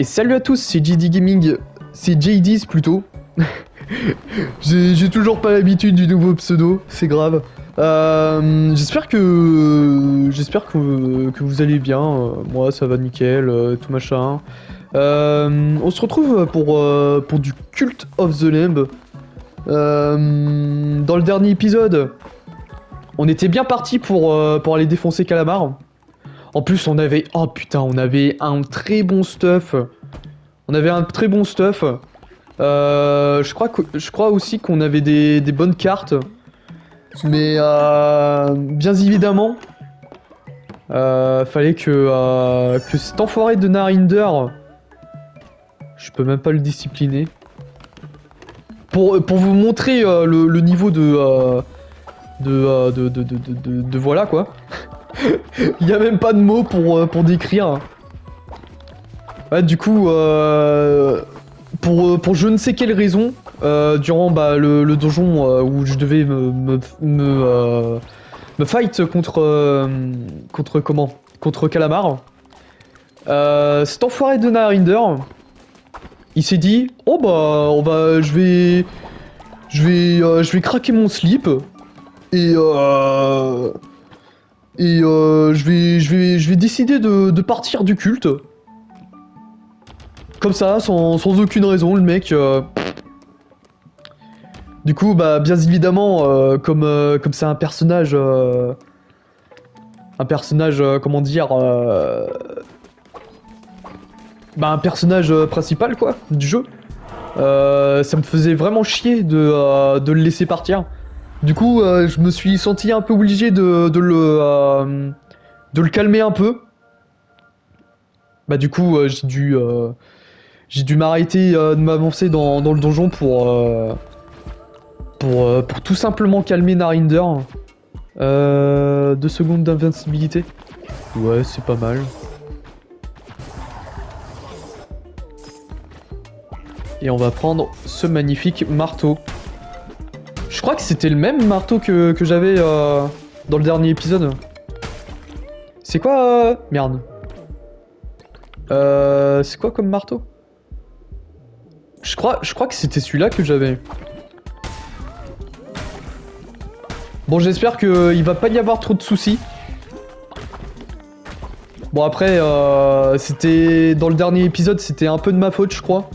Et salut à tous, c'est JD Gaming, c'est JD's plutôt. J'ai toujours pas l'habitude du nouveau pseudo, c'est grave. J'espère que vous allez bien, moi ça va nickel, tout machin. On se retrouve pour du Cult of the Lamb. Dans le dernier épisode, on était bien parti pour aller défoncer Calamar. En plus, on avait... Oh putain, on avait un très bon stuff. On avait un très bon stuff. Je crois aussi qu'on avait des bonnes cartes. Mais bien évidemment, fallait que cet enfoiré de Narinder... Je peux même pas le discipliner. Pour vous montrer le niveau de voilà quoi. Il y a même pas de mots pour décrire. Ouais, du coup, pour je ne sais quelle raison, durant le donjon où je devais me fight contre Calamar, cet enfoiré de Narinder, il s'est dit, oh bah je vais craquer mon slip et je vais décider de partir du culte. Comme ça, sans aucune raison, le mec... Du coup, bah, bien évidemment, comme c'est un personnage... comment dire... Bah, un personnage principal, quoi, du jeu. Ça me faisait vraiment chier de le laisser partir. Du coup, je me suis senti un peu obligé de le calmer un peu. Bah, du coup, j'ai dû m'arrêter de m'avancer dans le donjon pour tout simplement calmer Narinder. 2 secondes d'invincibilité. Ouais, c'est pas mal. Et on va prendre ce magnifique marteau. Je crois que c'était le même marteau que j'avais dans le dernier épisode. C'est quoi merde. C'est quoi comme marteau? Je crois que c'était celui-là que j'avais. Bon, j'espère qu'il va pas y avoir trop de soucis. Bon, après, c'était... Dans le dernier épisode, c'était un peu de ma faute, je crois.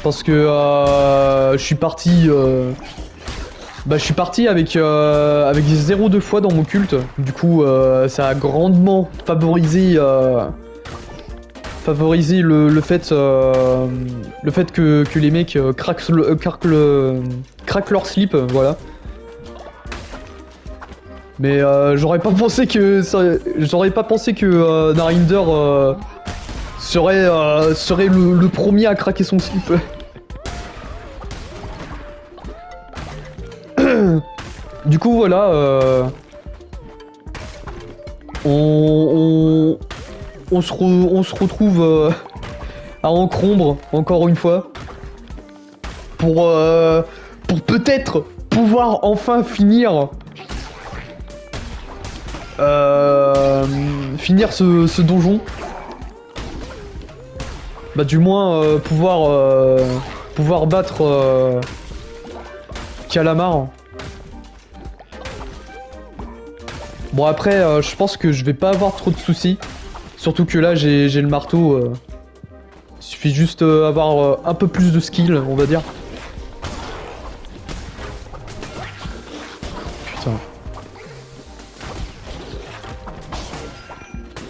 Parce que je suis parti... Bah, je suis parti avec 0 2 fois dans mon culte. Du coup, ça a grandement favorisé... le fait que les mecs craquent leur slip, voilà. Mais j'aurais pas pensé que Narinder serait le premier à craquer son slip. Du coup voilà, on se retrouve à Encombre, encore une fois, pour peut-être pouvoir enfin finir ce donjon. Bah du moins pouvoir battre Calamar. Bon après je pense que je vais pas avoir trop de soucis. Surtout que là j'ai le marteau. Il suffit juste avoir un peu plus de skill, on va dire. Putain.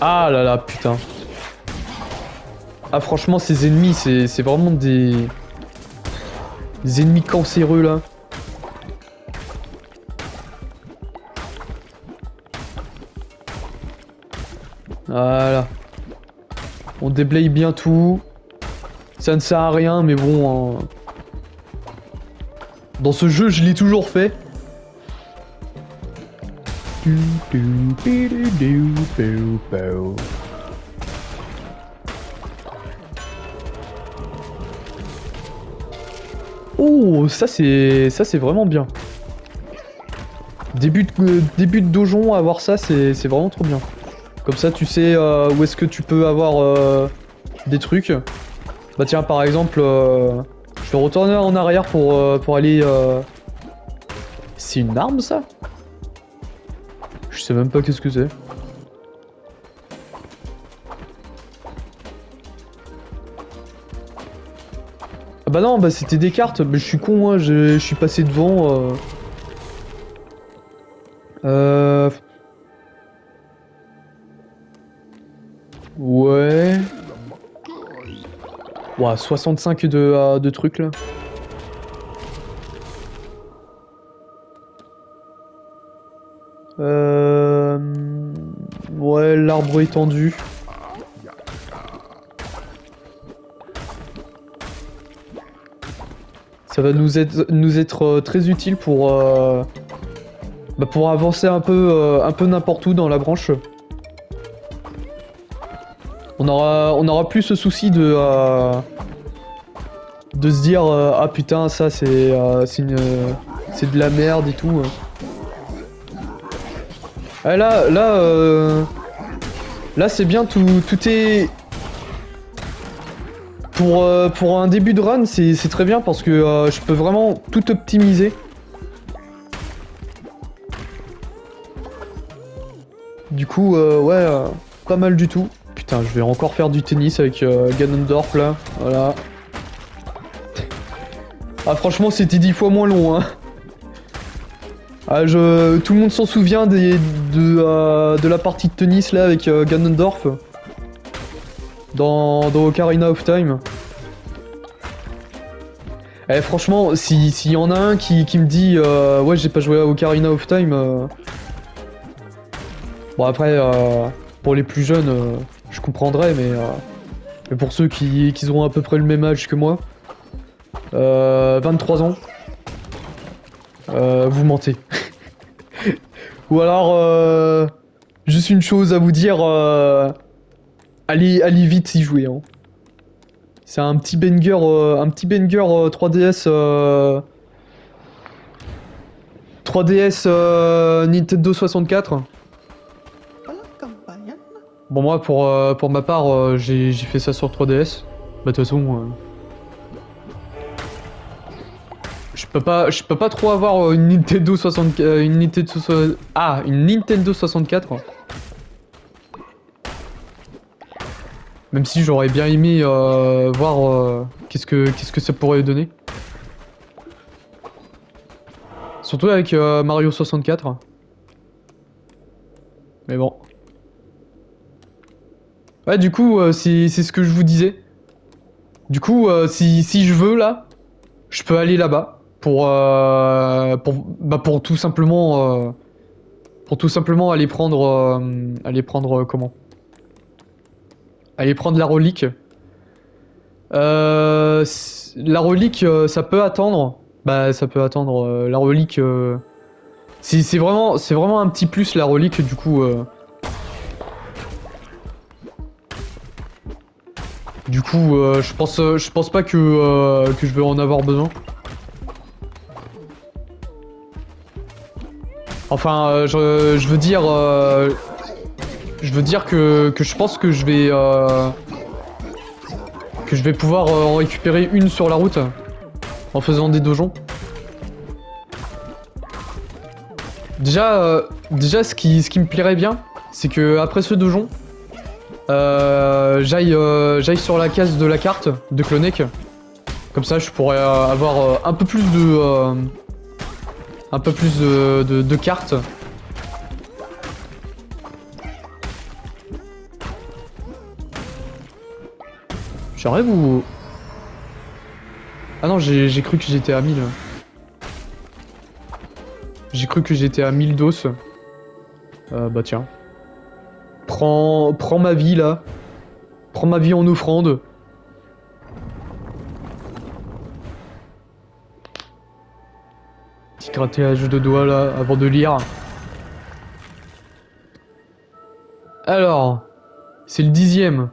Ah là là, putain. Ah franchement ces ennemis c'est vraiment des ennemis cancéreux là. Voilà. On déblaye bien tout. Ça ne sert à rien mais bon... Dans ce jeu je l'ai toujours fait. Oh, ça c'est vraiment bien. Début de donjon, avoir ça c'est vraiment trop bien. Comme ça tu sais où est-ce que tu peux avoir des trucs. Bah tiens, par exemple, je vais retourner en arrière pour aller... C'est une arme, ça? Je sais même pas qu'est-ce que c'est. Ah bah non, bah c'était des cartes, mais je suis con, hein, je suis passé devant. Ouais. Ouah, 65 de trucs là. Ouais, l'arbre étendu. Ça va nous être très utile pour avancer un peu n'importe où dans la branche. On aura plus ce souci de se dire ah putain ça c'est de la merde et tout. Ah, là c'est bien, tout est... Pour un début de run, c'est très bien parce que je peux vraiment tout optimiser. Du coup, ouais, pas mal du tout. Putain, je vais encore faire du tennis avec Ganondorf là, voilà. Ah franchement, c'était 10 fois moins long, hein. Ah, tout le monde s'en souvient de la partie de tennis là avec Ganondorf dans Ocarina of Time. Eh franchement, s'il y en a un qui me dit ouais j'ai pas joué à Ocarina of Time, bon après pour les plus jeunes je comprendrais, mais pour ceux qui ont à peu près le même âge que moi, 23 ans, vous mentez. Ou alors juste une chose à vous dire, allez vite y jouer, hein. C'est un petit banger 3DS 3DS Nintendo 64. Bon moi pour ma part j'ai fait ça sur 3DS. Bah de toute façon je peux pas trop avoir une Nintendo 64 une Nintendo 64. Même si j'aurais bien aimé voir qu'est-ce que ça pourrait donner. Surtout avec Mario 64. Mais bon. Ouais, du coup, c'est ce que je vous disais. Du coup, si je veux, là, je peux aller là-bas pour tout simplement aller prendre comment? Aller prendre la relique. La relique, ça peut attendre. Bah, ça peut attendre. La relique, c'est vraiment un petit plus la relique. Du coup, je pense pas que je vais en avoir besoin. Enfin, je veux dire que je pense que je vais pouvoir en récupérer une sur la route en faisant des donjons. Déjà, ce qui me plairait bien, c'est que après ce donjon, j'aille sur la case de la carte de Clonek. Comme ça, je pourrais avoir un peu plus de cartes. J'arrive ou... Ah non, j'ai cru que j'étais à 1000. J'ai cru que j'étais à 1000 d'os. Bah tiens. Prends ma vie là. Prends ma vie en offrande. Petit grattage de doigts là avant de lire. Alors, c'est le 10e.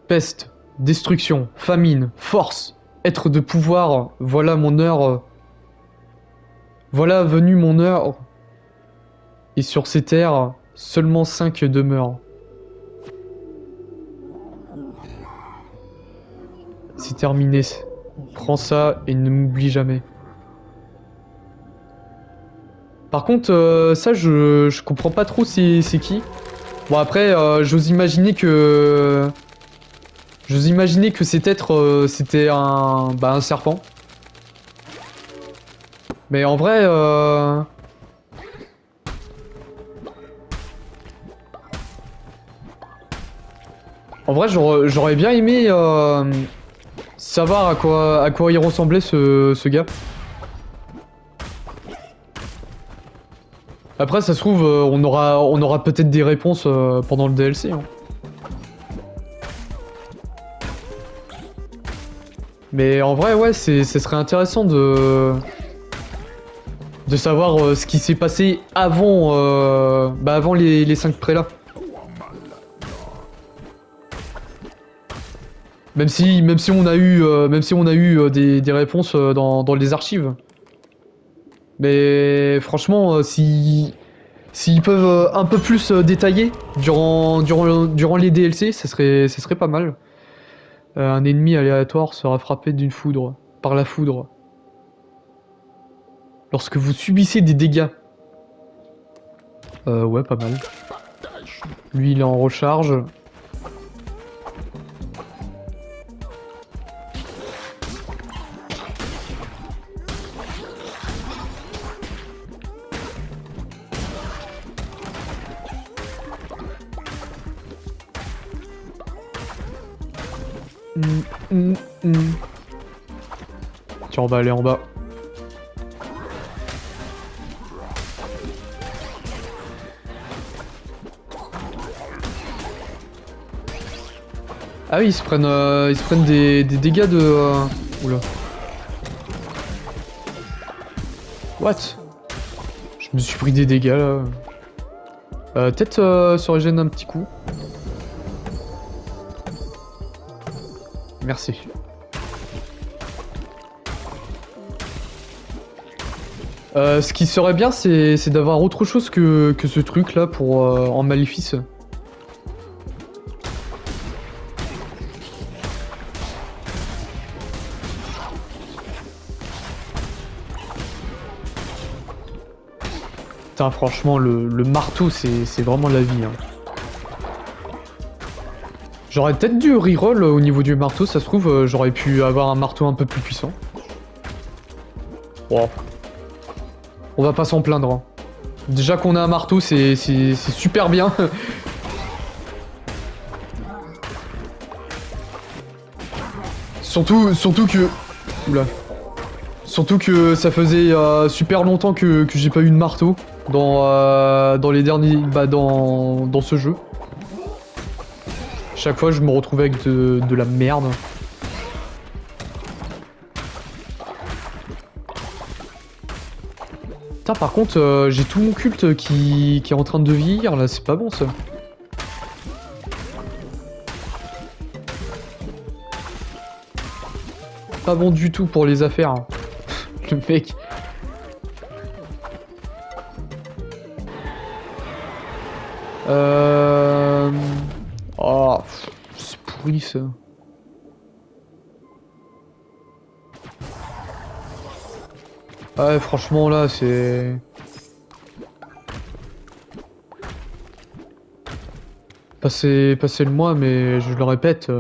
Peste, destruction, famine, force, être de pouvoir, voilà mon heure. Voilà venu mon heure. Et sur ces terres, seulement 5 demeurent. C'est terminé. Prends ça et ne m'oublie jamais. Par contre, ça, je comprends pas trop c'est qui. Bon, après, j'ose imaginer que... J'ose imaginer que cet être, c'était un... Bah, un serpent. Mais en vrai, En vrai, j'aurais bien aimé savoir à quoi il ressemblait ce gars. Après, ça se trouve, on aura peut-être des réponses pendant le DLC. Hein. Mais en vrai, ouais, ce serait intéressant de savoir ce qui s'est passé avant, bah avant les 5 prélats. Même si on a eu, des réponses dans les archives. Mais franchement, s'ils peuvent un peu plus détailler durant les DLC, ça serait pas mal. Un ennemi aléatoire sera frappé d'une foudre, par la foudre. Lorsque vous subissez des dégâts. Ouais, pas mal. Lui, il est en recharge. Tiens, on va aller en bas. Ah oui, ils se prennent des dégâts de... Oula. What? Je me suis pris des dégâts là. Peut-être se régène un petit coup. Merci. Ce qui serait bien, c'est d'avoir autre chose que ce truc là pour en maléfice. Putain, franchement, le marteau, c'est vraiment la vie. Hein. J'aurais peut-être dû reroll au niveau du marteau, ça se trouve, j'aurais pu avoir un marteau un peu plus puissant. Wow. On va pas s'en plaindre. Hein. Déjà qu'on a un marteau, c'est super bien. Surtout que... Oula. Surtout que ça faisait super longtemps que j'ai pas eu de marteau dans les derniers... Bah dans ce jeu. Chaque fois je me retrouvais avec de la merde. Putain, par contre j'ai tout mon culte qui est en train de vieillir là, c'est pas bon ça. Pas bon du tout pour les affaires. Le mec. Oh, c'est pourri ça. Ouais, franchement là, c'est... Passez le mois, mais je le répète,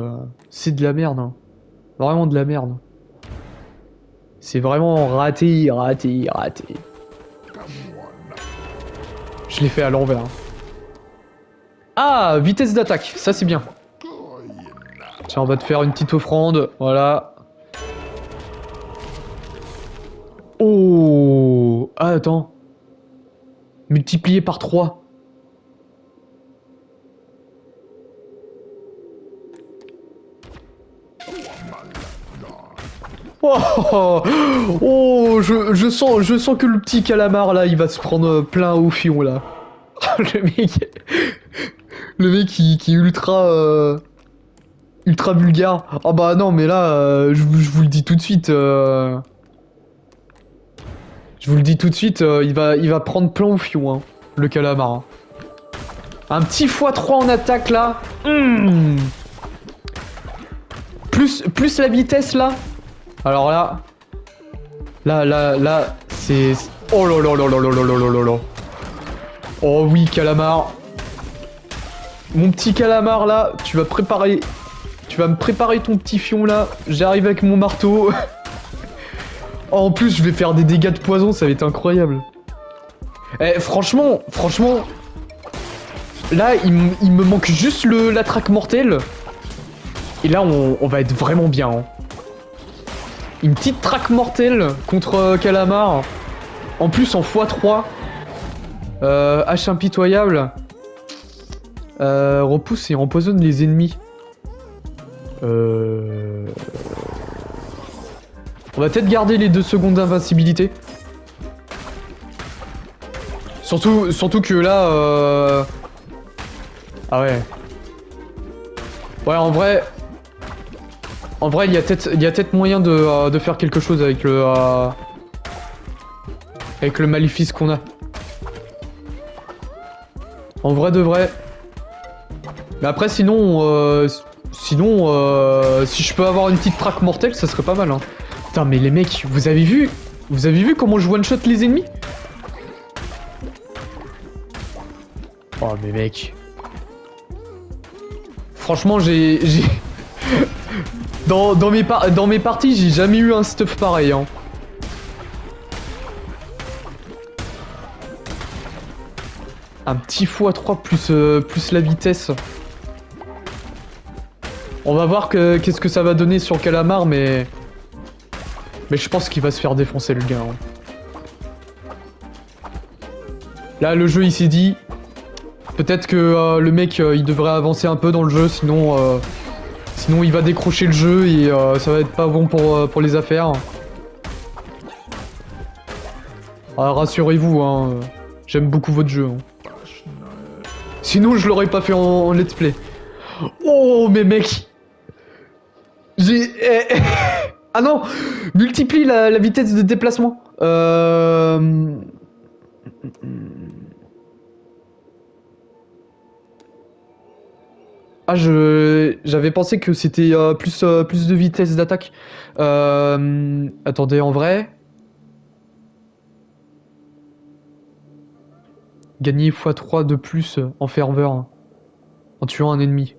c'est de la merde. Hein. Vraiment de la merde. C'est vraiment raté. Je l'ai fait à l'envers. Ah, vitesse d'attaque, ça c'est bien. Tiens, on va te faire une petite offrande, voilà. Oh, ah, attends. Multiplié par 3. Oh, oh je sens que le petit calamar là, il va se prendre plein au fion là. Le mec qui est ultra vulgaire. Ah bah non, mais là, je vous le dis tout de suite. Je vous le dis tout de suite, il va prendre plein au fion, hein, le calamar. Hein. Un petit x3 en attaque là. plus la vitesse là. Alors là... Là, c'est... Oh là là là là là là là là là. Oh oui, calamar. Mon petit calamar là, tu vas préparer... Tu vas me préparer ton petit fion là. J'arrive avec mon marteau. Oh, en plus, je vais faire des dégâts de poison, ça va être incroyable. Eh, franchement... Là, il me manque juste la traque mortelle. Et là, on va être vraiment bien. Hein. Une petite traque mortelle contre Calamar. En plus, en x3. Hache impitoyable. Repousse et empoisonne les ennemis. On va peut-être garder les 2 secondes d'invincibilité. Surtout que là... Ah ouais. Ouais, en vrai, il y a peut-être moyen de faire quelque chose avec le maléfice qu'on a. En vrai de vrai. Mais après, sinon, si je peux avoir une petite traque mortelle, ça serait pas mal. Hein. Putain, mais les mecs, vous avez vu comment je one-shot les ennemis? Oh, mais mec. Franchement, j'ai... dans mes parties, j'ai jamais eu un stuff pareil. Hein. Un petit x3 plus la vitesse. On va voir qu'est-ce que ça va donner sur Calamar, mais je pense qu'il va se faire défoncer le gars. Hein. Là, le jeu, il s'est dit... Peut-être que le mec, il devrait avancer un peu dans le jeu, sinon il va décrocher le jeu et ça va être pas bon pour les affaires. Ah, rassurez-vous, hein, j'aime beaucoup votre jeu. Hein. Sinon, je l'aurais pas fait en let's play. Oh, mais mec, j'ai... Ah non, multiplie la vitesse de déplacement. Ah, j'avais pensé que c'était plus de vitesse d'attaque. Attendez, en vrai... Gagner x3 de plus en ferveur en tuant un ennemi.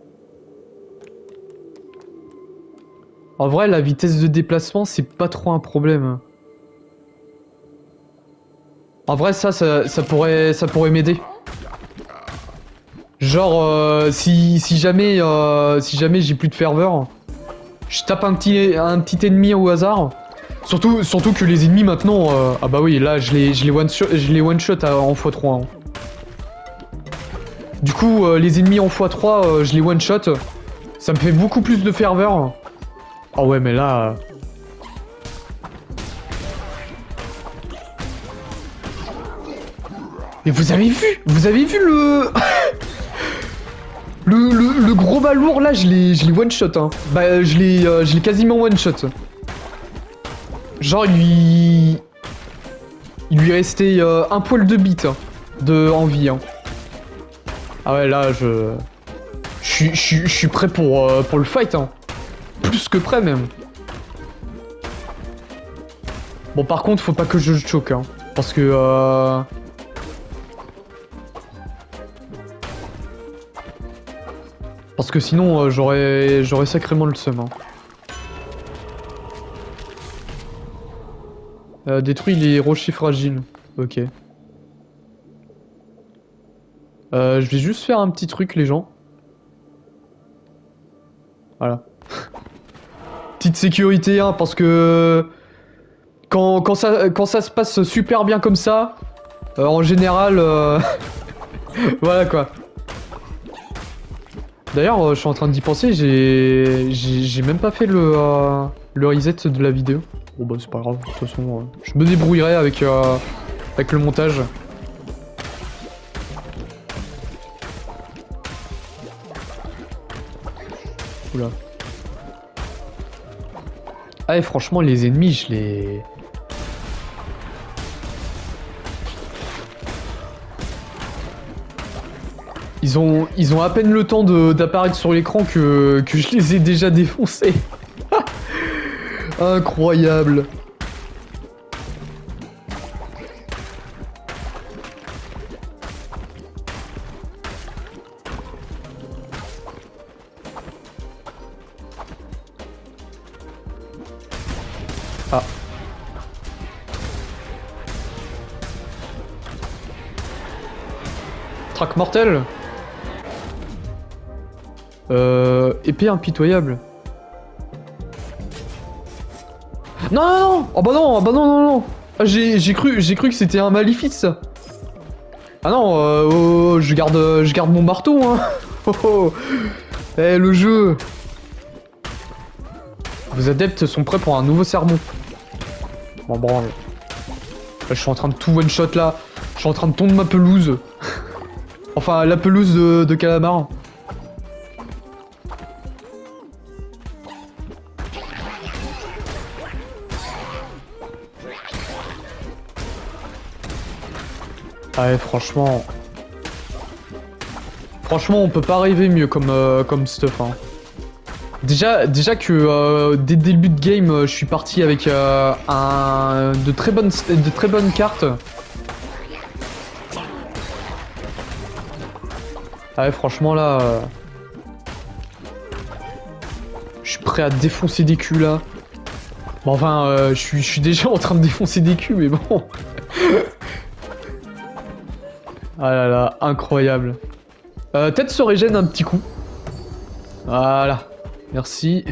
En vrai, la vitesse de déplacement, c'est pas trop un problème. En vrai, ça pourrait m'aider. Genre, si jamais j'ai plus de ferveur, je tape un petit ennemi au hasard. Surtout que les ennemis maintenant, ah bah oui, là je les one shot en x3. Hein. Du coup, les ennemis en x3, je les one shot. Ça me fait beaucoup plus de ferveur. Ah ouais, mais là. Mais vous avez vu le. Le gros balourd là, je l'ai one shot. Hein. Bah, je l'ai quasiment one shot. Genre, il lui restait un poil de bite hein, en vie. Hein. Ah ouais, là, je suis prêt pour le fight. Hein. Plus que prêt, même. Bon, par contre, faut pas que je choque. Hein, parce que... Parce que sinon, j'aurais sacrément le seum. Hein. Détruit les rochers fragiles. Ok. Je vais juste faire un petit truc, les gens. Voilà. Petite sécurité, hein, parce que... Quand ça se passe super bien comme ça, en général... voilà, quoi. D'ailleurs, je suis en train d'y penser, j'ai même pas fait le reset de la vidéo. Bon bah c'est pas grave, de toute façon, je me débrouillerai avec le montage. Oula. Ah et franchement les ennemis je les... Ils ont à peine le temps d'apparaître sur l'écran que je les ai déjà défoncés. Incroyable. Ah. Traque mortel. Épée impitoyable. Non, non, non. Oh bah non, bah non, non, non. Ah, j'ai cru que c'était un maléfice, ça. Ah non, je garde mon marteau, hein. Oh, oh. Eh, le jeu. Vos adeptes sont prêts pour un nouveau sermon. Bon, bon. Là, je suis en train de tout one-shot, là. Je suis en train de tondre ma pelouse. Enfin, la pelouse de calamar. Ouais, franchement... Franchement, on peut pas rêver mieux comme stuff, hein. Déjà que dès le début de game, je suis parti avec de très bonnes cartes. Ah ouais, franchement là, je suis prêt à défoncer des culs là. Bon, enfin, je suis déjà en train de défoncer des culs, mais bon. Ah là là, incroyable. Tête se régène un petit coup. Voilà. Merci.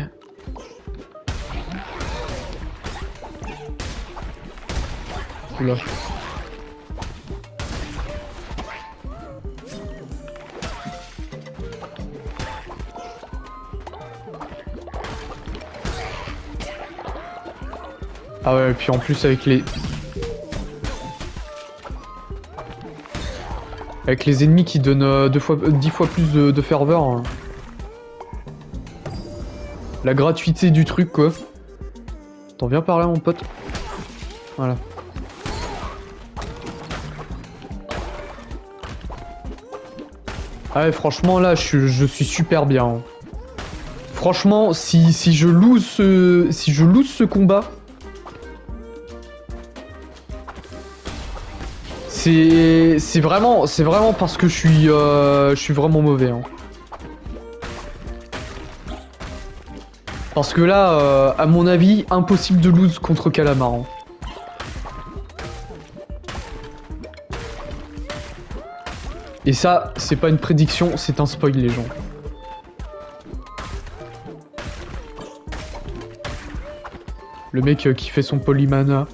Oula. Ah ouais, et puis en plus avec les... Avec les ennemis qui donnent 10 fois plus de ferveur. Hein. La gratuité du truc, quoi. T'en viens par là, mon pote. Voilà. Ah ouais, franchement, là, je suis super bien. Hein. Franchement, si je lose ce combat... C'est vraiment parce que je suis vraiment mauvais. Hein. Parce que là, à mon avis, impossible de lose contre Calamar. Hein. Et ça, c'est pas une prédiction, c'est un spoil, les gens. Le mec qui fait son polymana.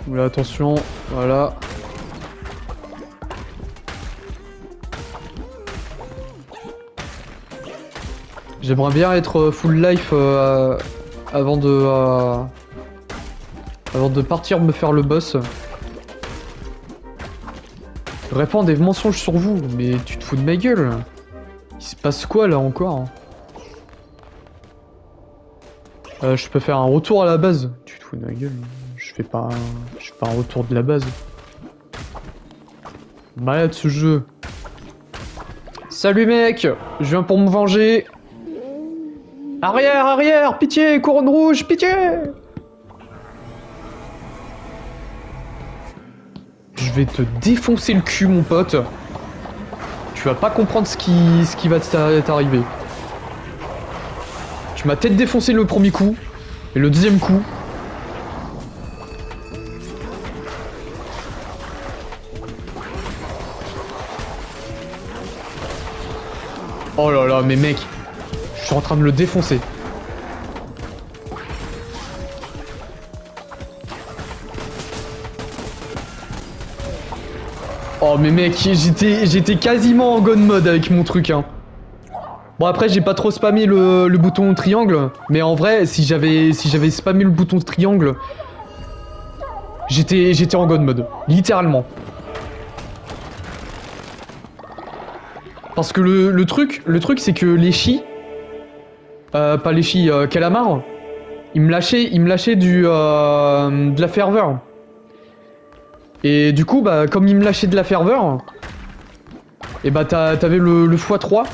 Oula, attention, voilà. J'aimerais bien être full life avant de partir me faire le boss. Répand des mensonges sur vous, mais tu te fous de ma gueule. Il se passe quoi là encore? Je peux faire un retour à la base. Tu te fous de ma gueule. Je fais pas un retour de la base. Malade ce jeu. Salut mec, je viens pour me venger. Arrière, arrière, pitié, couronne rouge, pitié. Je vais te défoncer le cul mon pote. Tu vas pas comprendre ce qui va t'arriver. Tu m'as peut-être défoncé le premier coup, et le deuxième coup... Oh là là, mais mec, je suis en train de le défoncer. Oh mais mec, j'étais quasiment en god mode avec mon truc hein. Bon après j'ai pas trop spammé le bouton triangle, mais en vrai si j'avais spammé le bouton triangle, j'étais en god mode, littéralement. Parce que le truc c'est que les chi, pas les chi, calamar, il me lâchait de la ferveur. Et du coup, bah, comme il me lâchait de la ferveur, et bah t'avais le x3.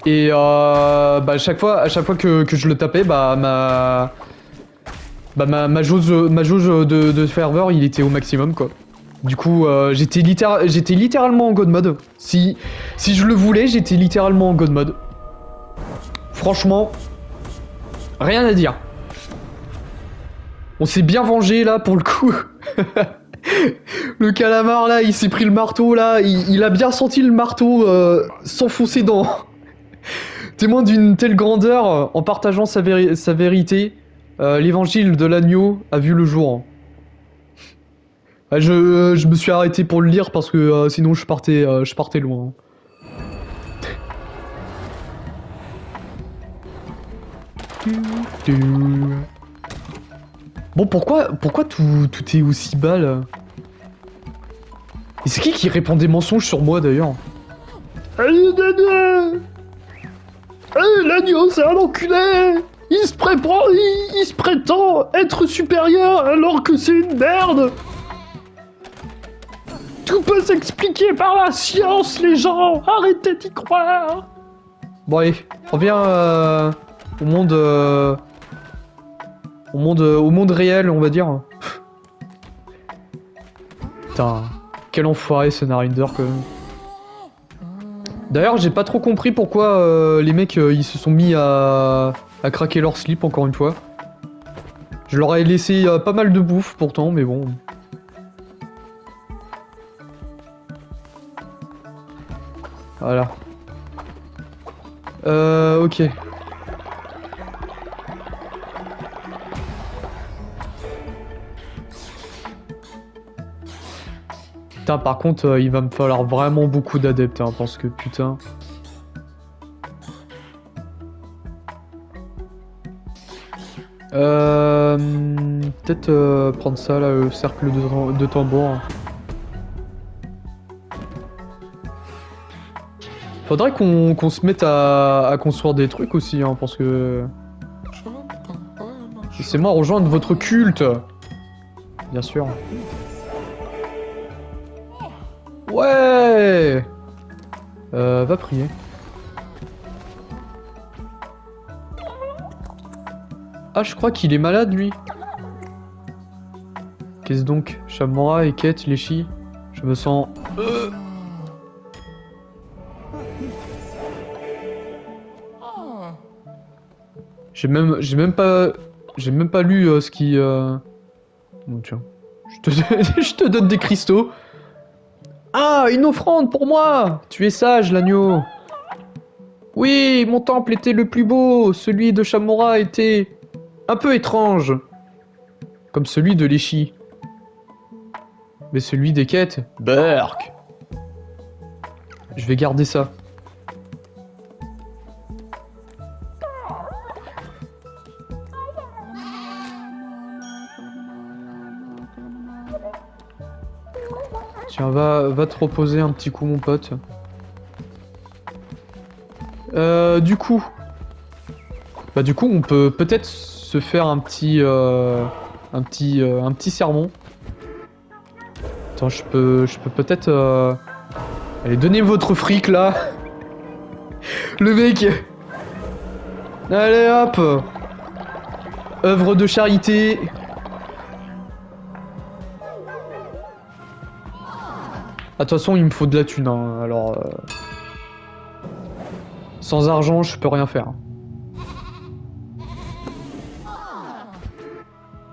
Et bah, à chaque fois que je le tapais, bah ma jauge de ferveur, il était au maximum, quoi. Du coup, j'étais littéralement en God mode. Si je le voulais, j'étais littéralement en God mode. Franchement, rien à dire. On s'est bien vengé là pour le coup. Le calamar là, il s'est pris le marteau là, il a bien senti le marteau s'enfoncer dans. Témoin d'une telle grandeur, en partageant sa vérité, l'évangile de l'agneau a vu le jour. Je me suis arrêté pour le lire parce que sinon je partais loin. Bon, pourquoi tout est aussi bas là? Et c'est qui répand des mensonges sur moi d'ailleurs? L'agneau, c'est un enculé! Il se prétend être supérieur alors que c'est une merde! Tout peut s'expliquer par la science, les gens! Arrêtez d'y croire! Bon allez, reviens au monde réel, on va dire. Putain, quel enfoiré ce Narinder quand même. D'ailleurs, j'ai pas trop compris pourquoi les mecs ils se sont mis à craquer leur slip encore une fois. Je leur ai laissé pas mal de bouffe pourtant, mais bon. Voilà. Ok. Putain, par contre, il va me falloir vraiment beaucoup d'adeptes, hein, parce que putain... Peut-être prendre ça, là, le cercle de tambour. Faudrait qu'on se mette à construire des trucs aussi, hein, parce que... Laissez-moi rejoindre votre culte. Bien sûr. Ouais. Va prier. Ah, je crois qu'il est malade, lui. Qu'est-ce donc? Shamora, Eket, Leshi. Je me sens... J'ai même pas lu ce qui... Bon, tiens. Je te donne des cristaux. Ah, une offrande pour moi! Tu es sage, l'agneau. Oui, mon temple était le plus beau. Celui de Shamora était un peu étrange. Comme celui de Leshi. Mais celui des quêtes, Burk. Je vais garder ça. Tiens, va te reposer un petit coup, mon pote. Du coup... Bah du coup, on peut peut-être se faire un petit sermon. Attends, je peux peut-être... Allez, donnez votre fric, là. Le mec... Allez, hop. Œuvre de charité. De toute façon, il me faut de la thune, hein, alors... Sans argent, je peux rien faire.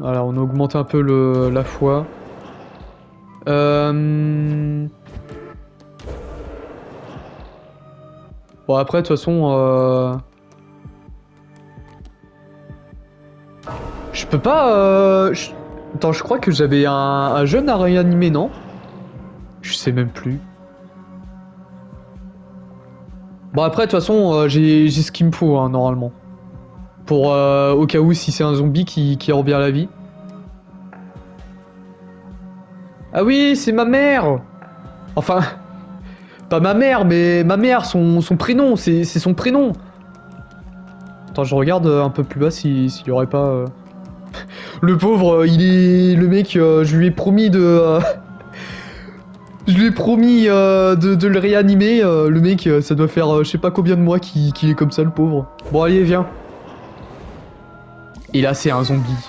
Voilà, on augmente un peu la foi. Bon, après, de toute façon... Je peux pas... Attends, je crois que j'avais un jeune à réanimer, non? Je sais même plus. Bon, après, de toute façon, j'ai ce qu'il me faut, hein, normalement. Pour, au cas où, si c'est un zombie qui revient à la vie. Ah oui, c'est ma mère! Enfin, pas ma mère, mais ma mère, son prénom, c'est son prénom. Attends, je regarde un peu plus bas s'il y aurait pas... Le pauvre, il est... Le mec, je lui ai promis de... Je lui ai promis de le réanimer. Le mec, ça doit faire je sais pas combien de mois qu'il est comme ça, le pauvre. Bon, allez, viens. Et là, c'est un zombie.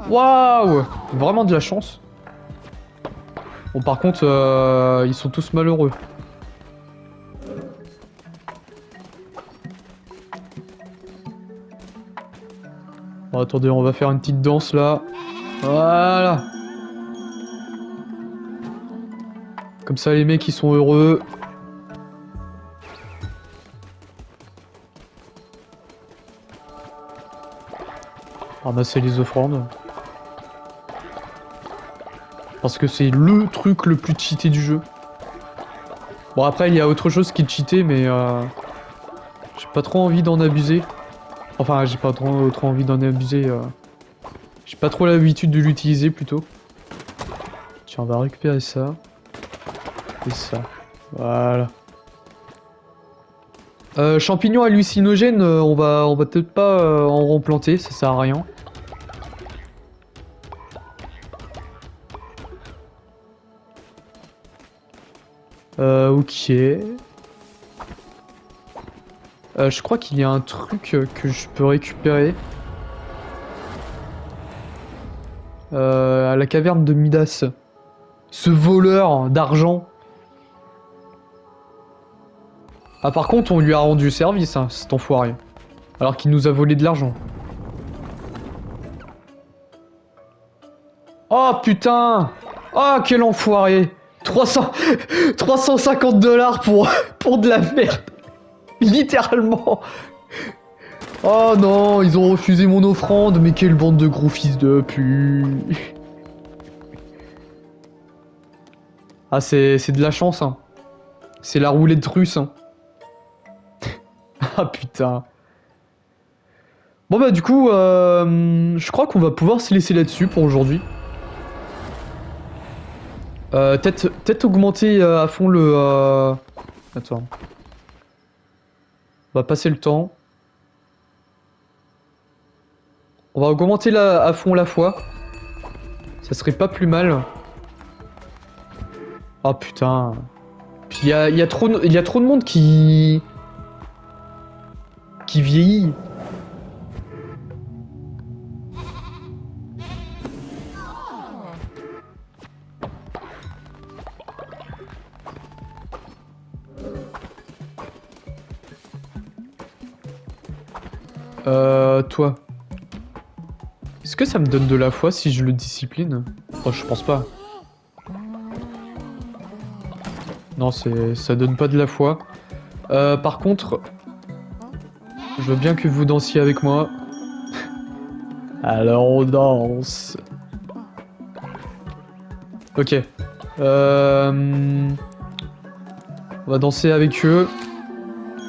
Waouh! Vraiment de la chance. Bon, par contre, ils sont tous malheureux. Bon, attendez, on va faire une petite danse là. Voilà. Comme ça, les mecs, ils sont heureux. Ramasser les offrandes. Parce que c'est le truc le plus cheaté du jeu. Bon, après, il y a autre chose qui est cheaté, mais j'ai pas trop envie d'en abuser. Enfin, j'ai pas trop envie d'en abuser. J'ai pas trop l'habitude de l'utiliser, plutôt. Tiens, on va récupérer ça. Et ça. Voilà. Champignons hallucinogènes, on va peut-être pas en replanter, ça sert à rien. Ok. Je crois qu'il y a un truc que je peux récupérer. À la caverne de Midas. Ce voleur d'argent. Ah, par contre, on lui a rendu service, hein, cet enfoiré. Alors qu'il nous a volé de l'argent. Oh putain! Oh, quel enfoiré! 350 dollars pour de la merde. Littéralement. Oh non, ils ont refusé mon offrande, mais quelle bande de gros fils de pute. Ah, c'est de la chance, hein. C'est la roulette russe, hein. Ah putain. Bon bah du coup, je crois qu'on va pouvoir se laisser là-dessus pour aujourd'hui. Peut-être augmenter à fond le... Attends. On va passer le temps. On va augmenter à fond la foi. Ça serait pas plus mal. Oh putain. Puis il y a trop de monde qui vieillit. Toi. Est-ce que ça me donne de la foi si je le discipline? Oh, je pense pas. Non, ça donne pas de la foi. Par contre, je veux bien que vous dansiez avec moi. Alors on danse. Ok. On va danser avec eux.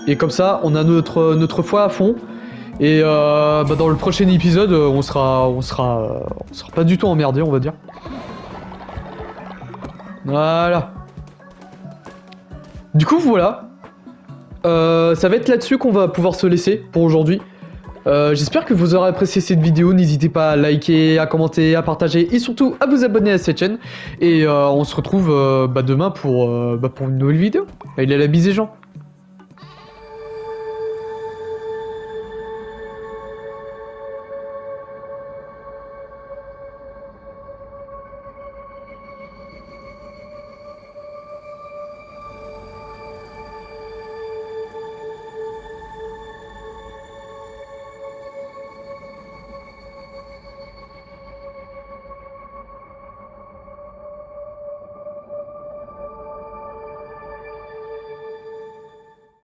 Et comme ça, on a notre foi à fond. Et bah dans le prochain épisode, on sera pas du tout emmerdé, on va dire. Voilà. Du coup, voilà. Ça va être là-dessus qu'on va pouvoir se laisser pour aujourd'hui. J'espère que vous aurez apprécié cette vidéo. N'hésitez pas à liker, à commenter, à partager et surtout à vous abonner à cette chaîne. Et on se retrouve demain pour une nouvelle vidéo. Allez, à la bise les gens.